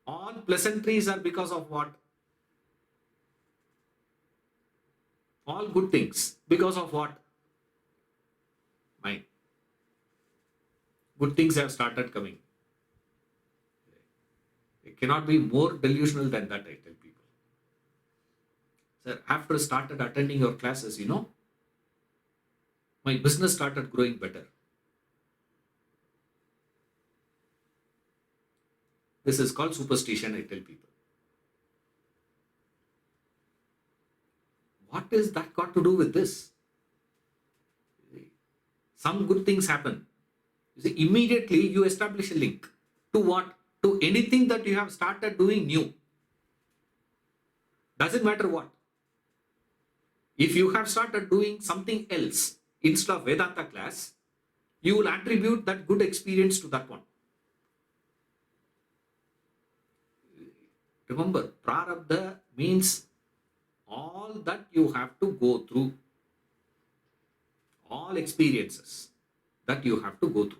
All pleasantries are because of what? All good things. Because of what? Mind. Good things have started coming. It cannot be more delusional than that, I tell people. Sir, after started attending your classes, my business started growing better. This is called superstition, I tell people. What is that got to do with this? Some good things happen. You see, immediately you establish a link to what? To anything that you have started doing new. Doesn't matter what. If you have started doing something else instead of Vedanta class, you will attribute that good experience to that one. Remember, Prarabdha means all that you have to go through, all experiences that you have to go through.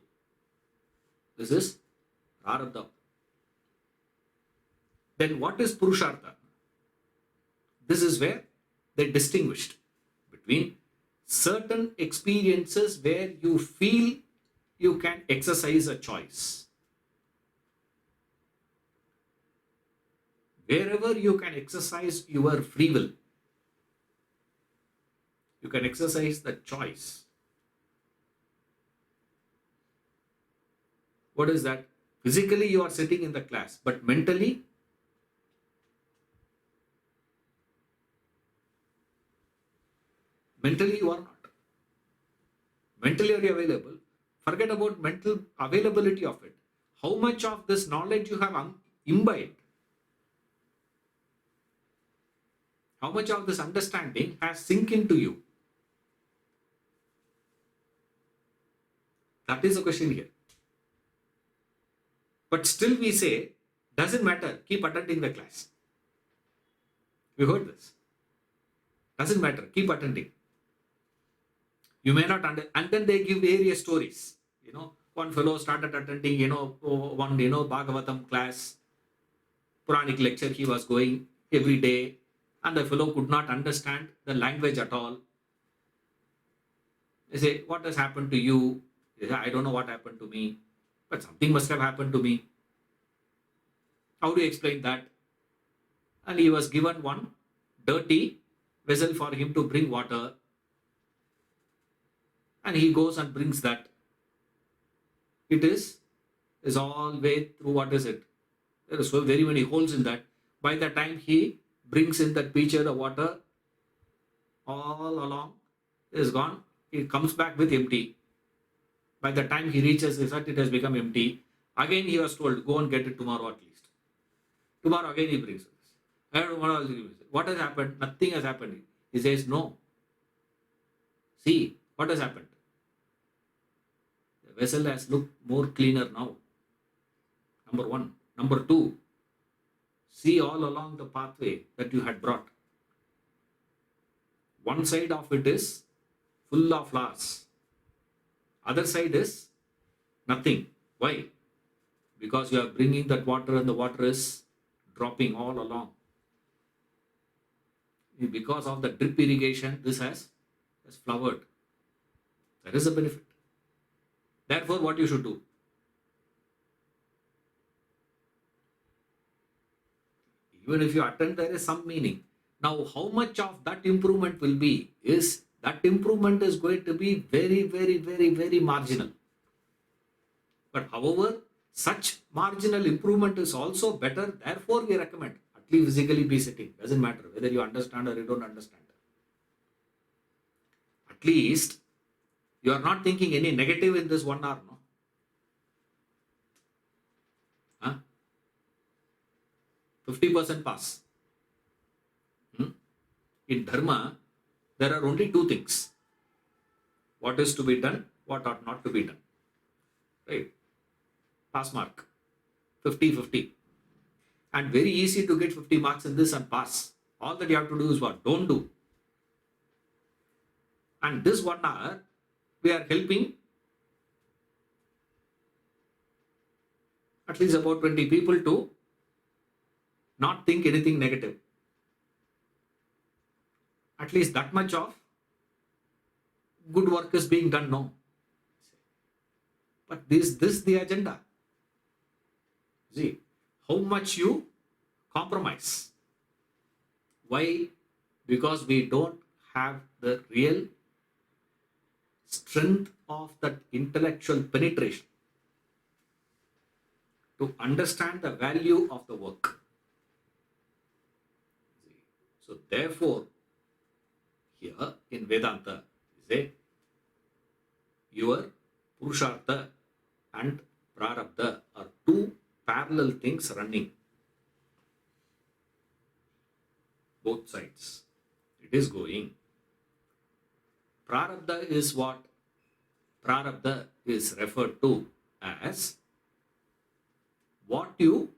This is Prarabdha. Then what is Purushartha? This is where they distinguished between certain experiences where you feel you can exercise a choice. Wherever you can exercise your free will, you can exercise the choice. What is that? Physically you are sitting in the class, but mentally you are not. Mentally are you available? Forget about mental availability of it. How much of this knowledge you have imbibed? How much of this understanding has sink into you? That is the question here. But still we say, doesn't matter, keep attending the class. We heard this. Doesn't matter, keep attending. You may not understand. And then they give various stories. One fellow started attending, one, Bhagavatam class, Puranic lecture he was going every day. And the fellow could not understand the language at all. They say, what has happened to you? They say, I don't know what happened to me, but something must have happened to me. How do you explain that? And he was given one dirty vessel for him to bring water. And he goes and brings that. It is all way through, what is it? There are so very many holes in that. By the time he brings in that pitcher of water, all along is gone. He comes back with empty. By the time he reaches his hut, it has become empty. Again he was told, go and get it tomorrow at least. Tomorrow again he brings it. What has happened? Nothing has happened. He says, no. See, what has happened? The vessel has looked more cleaner now. Number one. Number two, see all along the pathway that you had brought. One side of it is full of flowers. Other side is nothing. Why? because you are bringing that water and the water is dropping all along. Because of the drip irrigation, this has flowered. There is a benefit. Therefore, what you should do? Even if you attend, there is some meaning. Now, how much of that improvement will be is that improvement is going to be very, very, very, very marginal. But however, such marginal improvement is also better. Therefore, we recommend at least physically be sitting. Doesn't matter whether you understand or you don't understand. At least you are not thinking any negative in this 1 hour, no? Huh? 50% pass. In Dharma, there are only two things. What is to be done, what ought not to be done. Right? Pass mark. 50-50. And very easy to get 50 marks in this and pass. All that you have to do is what? Don't do. And this 1 hour, we are helping at least about 20 people to not think anything negative. At least that much of good work is being done now. But this the agenda. See, how much you compromise. Why? Because we don't have the real strength of that intellectual penetration to understand the value of the work. So therefore, here in Vedanta, say your Purushartha and Prarabdha are two parallel things running. Both sides. It is going. Prarabdha is what? Prarabdha is referred to as what you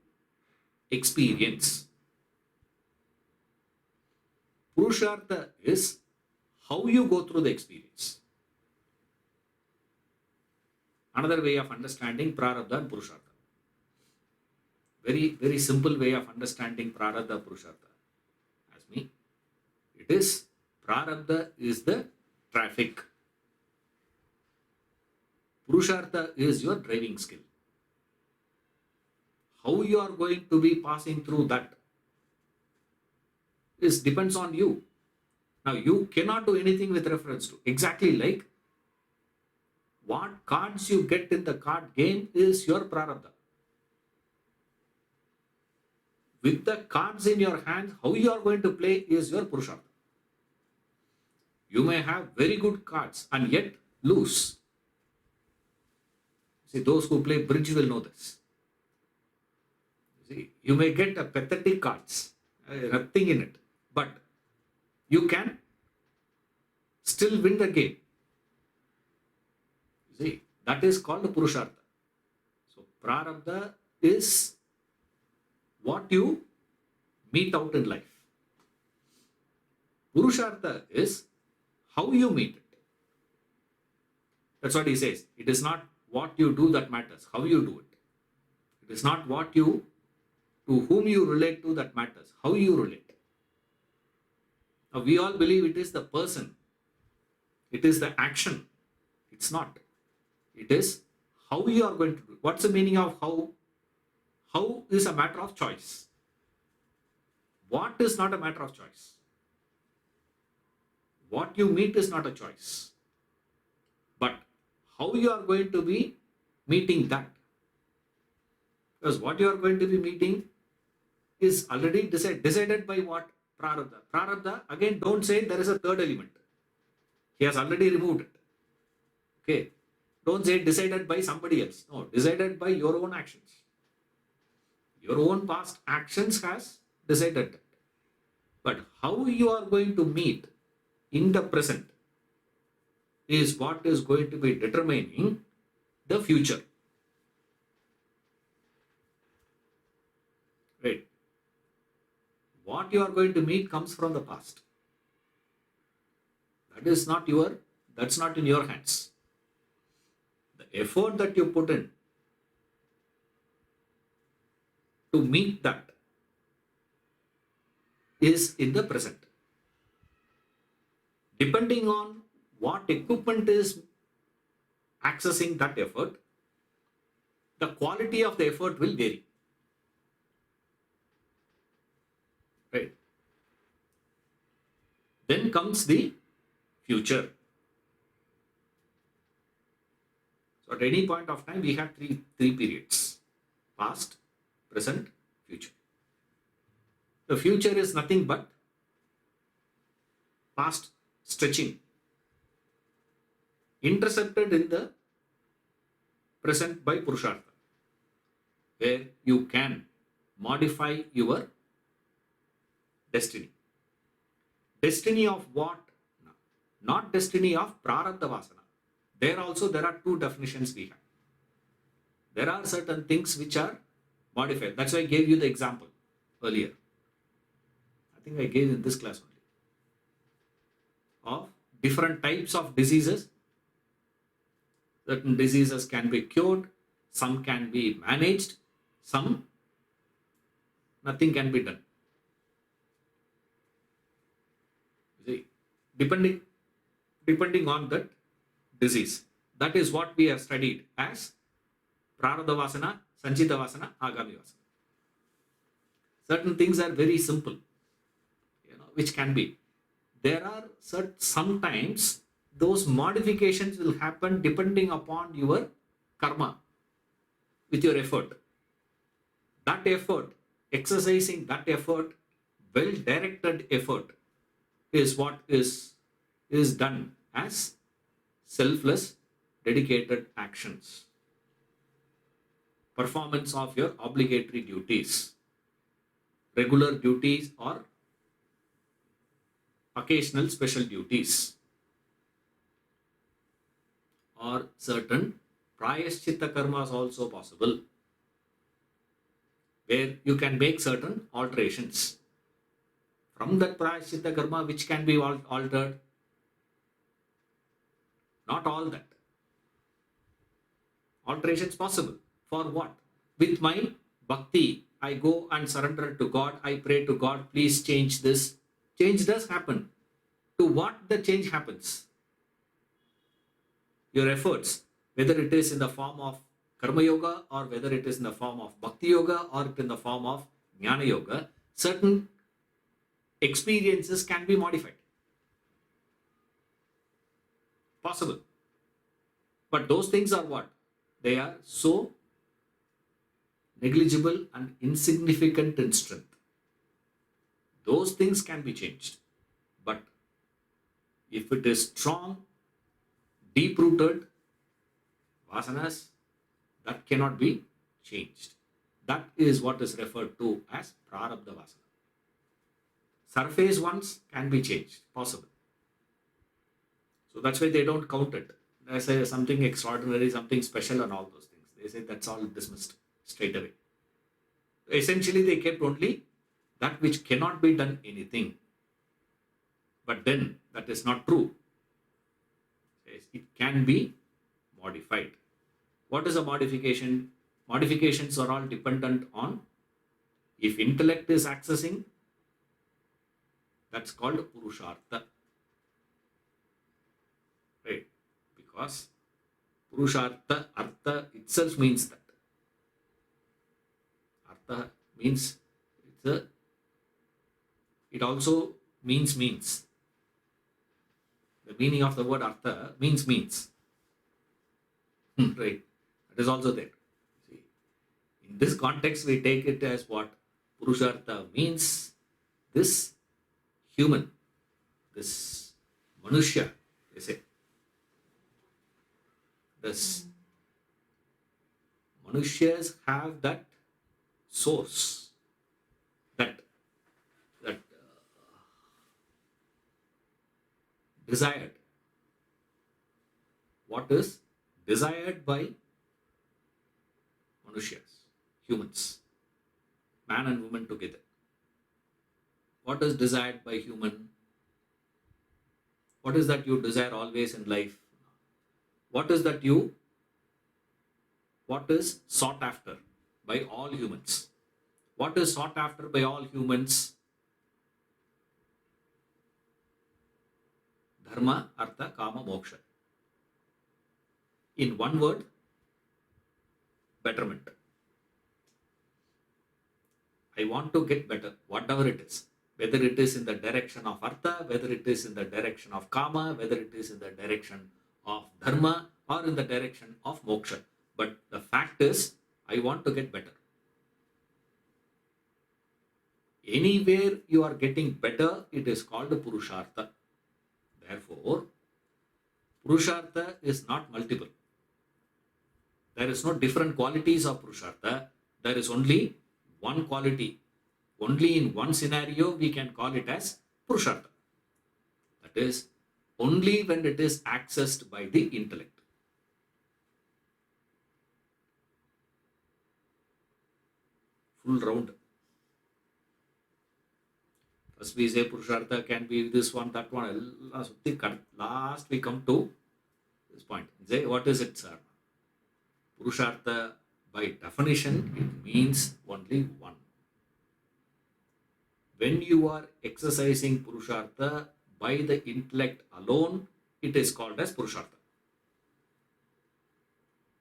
experience. Purushartha is how you go through the experience. Another way of understanding Prarabdha and Purushartha. Very, very simple way of understanding Prarabdha, Purushartha. As me, it is Prarabdha is the traffic. Purushartha is your driving skill. How you are going to be passing through that depends on you. Now, you cannot do anything with reference to. Exactly like what cards you get in the card game is your Prarabdha. With the cards in your hand, how you are going to play is your Purushartha. You may have very good cards and yet lose. See, those who play bridge will know this. See, you may get a pathetic cards, nothing in it, but you can still win the game. See, that is called Purushartha. So, Prarabdha is what you meet out in life. Purushartha is how you meet it. That's what he says. It is not what you do that matters, how you do it. It is not what you, to whom you relate to that matters, how you relate. Now, we all believe it is the person, it is the action. It's not. It is how you are going to do it. What's the meaning of how? How is a matter of choice. What is not a matter of choice? What you meet is not a choice. But how you are going to be meeting that. Because what you are going to be meeting is already decided by what? Prarabdha. Prarabdha, again, don't say there is a third element. He has already removed it. Okay. Don't say decided by somebody else. No, decided by your own actions. Your own past actions has decided that. But how you are going to meet in the present is what is going to be determining the future. Right. What you are going to meet comes from the past. That's not in your hands. The effort that you put in to meet that is in the present. Depending on what equipment is accessing that effort, the quality of the effort will vary. Right? Then comes the future. So at any point of time, we have three periods: past, present, future. The future is nothing but past stretching, intercepted in the present by Purushartha, where you can modify your destiny. Destiny of what? Not destiny of Prarabdha Vasana. There are two definitions we have. There are certain things which are modified. That's why I gave you the example earlier. I think I gave in this class only. Of different types of diseases. Certain diseases can be cured, some can be managed, some nothing can be done. See, depending on that disease. That is what we have studied as Prarabdha Vasana, Sanchita Vasana, Agami Vasana. Certain things are very simple, which can be. There are sometimes those modifications will happen depending upon your karma, with your effort. That effort, exercising that effort, well-directed effort, is what is done as selfless, dedicated actions. Performance of your obligatory duties, regular duties or occasional special duties, or certain prayaschitta karmas also possible, where you can make certain alterations. From that prayaschitta karma, which can be altered, not all that. Alterations possible. For what? With my bhakti, I go and surrender to God. I pray to God, please change this. Change does happen. To what the change happens? Your efforts, whether it is in the form of karma yoga or whether it is in the form of bhakti yoga or in the form of jnana yoga, certain experiences can be modified. Possible. But those things are what? They are so negligible and insignificant in strength. Those things can be changed. But if it is strong, deep-rooted vasanas, that cannot be changed. That is what is referred to as Prarabdha Vasana. Surface ones can be changed, possible. So that's why they don't count it. They say something extraordinary, something special and all those things. They say that's all dismissed straight away. Essentially, they kept only that which cannot be done anything. But then that is not true. It can be modified. What is a modification? Modifications are all dependent on, if intellect is accessing, that's called Purushartha. Right? Because Purushartha, Artha itself means that. Artha means, it also means. The meaning of the word Artha means. Right? That is also there. See, in this context, we take it as what Purushartha means. This human, this Manushya, they say. This Manushyas have that source, that desired. What is desired by Manushyas, humans, man and woman together? What is desired by human? What is that you desire always in life? What is sought after by all humans? What is sought after by all humans? Dharma, Artha, Kama, Moksha. In one word, betterment. I want to get better, whatever it is. Whether it is in the direction of Artha, whether it is in the direction of Kama, whether it is in the direction of Dharma, or in the direction of Moksha. But the fact is, I want to get better. Anywhere you are getting better, it is called Purushartha. Therefore, Purushartha is not multiple. There is no different qualities of Purushartha. There is only one quality. Only in one scenario we can call it as Purushartha. That is, only when it is accessed by the intellect. Full round. First we say Purushartha can be this one, that one. Last we come to this point. Say, what is it, sir? Purushartha, by definition, it means only one. When you are exercising Purushartha by the intellect alone, it is called as Purushartha.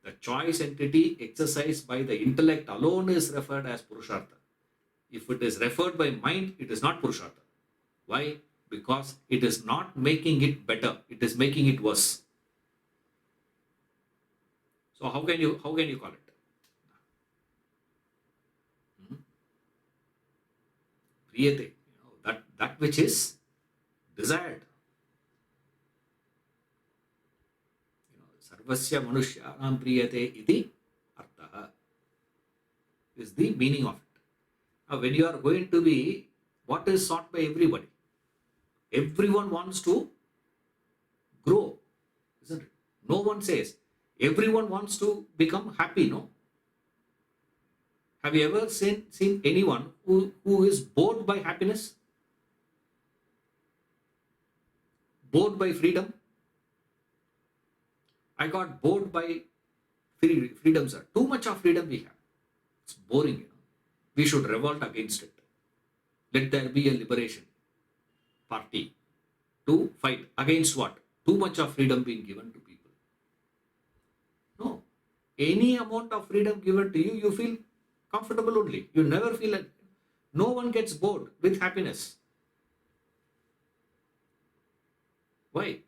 The choice entity exercised by the intellect alone is referred as Purushartha. If it is referred by mind, it is not Purushartha. Why? Because it is not making it better, it is making it worse. So how can you call it? Priyate, that which is desired. Sarvasya manushyanam priyate iti artha is the meaning of it. Now, when you are going to be, what is sought by everybody? Everyone wants to grow, isn't it? No one says, everyone wants to become happy, no? Have you ever seen anyone who is bored by happiness? Bored by freedom? I got bored by freedom, sir. Too much of freedom we have. It's boring, We should revolt against it. Let there be a liberation party to fight against what? Too much of freedom being given to people. No. Any amount of freedom given to you, you feel comfortable only. You never feel like, no one gets bored with happiness. Why?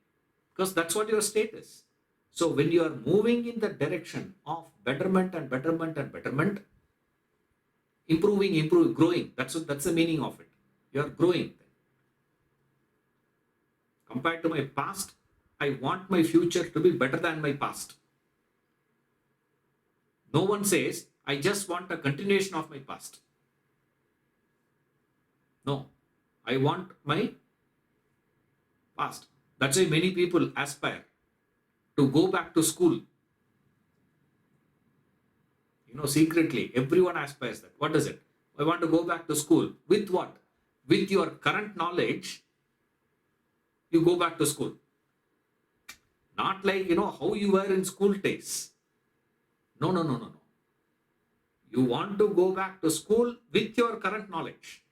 Because that's what your state is. So when you are moving in the direction of betterment and betterment and betterment, improving, growing, that's the meaning of it. You are growing. Compared to my past, I want my future to be better than my past. No one says, I just want a continuation of my past. No, I want my past. That's why many people aspire to go back to school. Secretly, everyone aspires that. What is it? I want to go back to school. With what? With your current knowledge, you go back to school. Not like, how you were in school days. No. You want to go back to school with your current knowledge.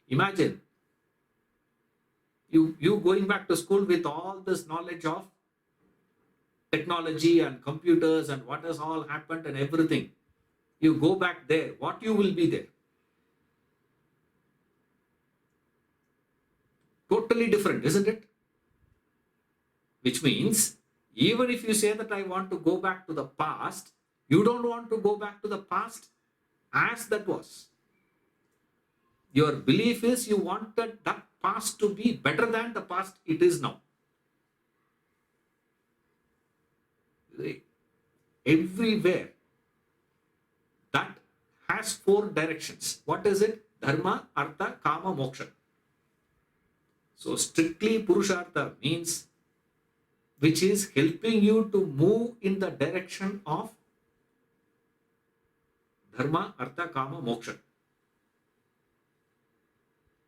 Imagine you going back to school with all this knowledge of technology and computers and what has all happened and everything. You go back there, what you will be there? Totally different, isn't it? Which means, even if you say that I want to go back to the past, you don't want to go back to the past as that was. Your belief is you wanted that past to be better than the past it is now. Everywhere that has 4 directions. What is it? Dharma, Artha, Kama, Moksha. So strictly Purushartha means which is helping you to move in the direction of Dharma, Artha, Kama, Moksha.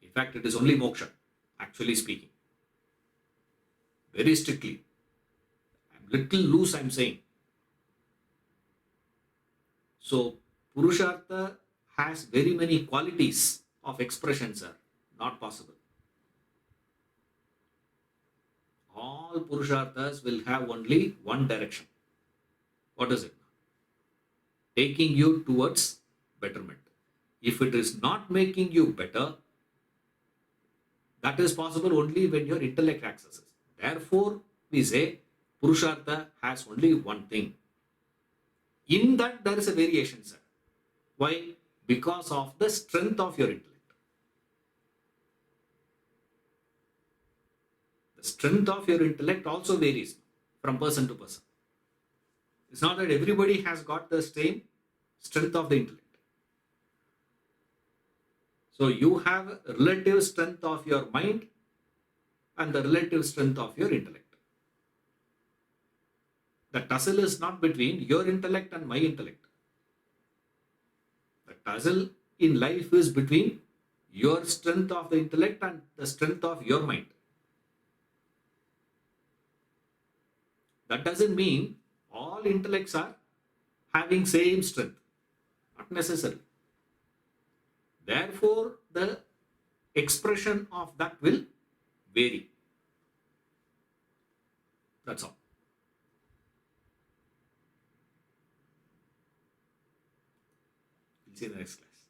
In fact, it is only Moksha, actually speaking. Very strictly. I'm little loose, I'm saying. So, Purushartha has very many qualities of expression, sir. Not possible. All Purusharthas will have only one direction. What is it? Taking you towards betterment. If it is not making you better, that is possible only when your intellect accesses. Therefore, we say Purushartha has only one thing. In that, there is a variation, sir. Why? Because of the strength of your intellect. The strength of your intellect also varies from person to person. It's not that everybody has got the same strength of the intellect. So you have relative strength of your mind and the relative strength of your intellect. The tussle is not between your intellect and my intellect. The tussle in life is between your strength of the intellect and the strength of your mind. That doesn't mean all intellects are having same strength. Not necessarily. Therefore, the expression of that will vary. That's all. We'll see you in the next class.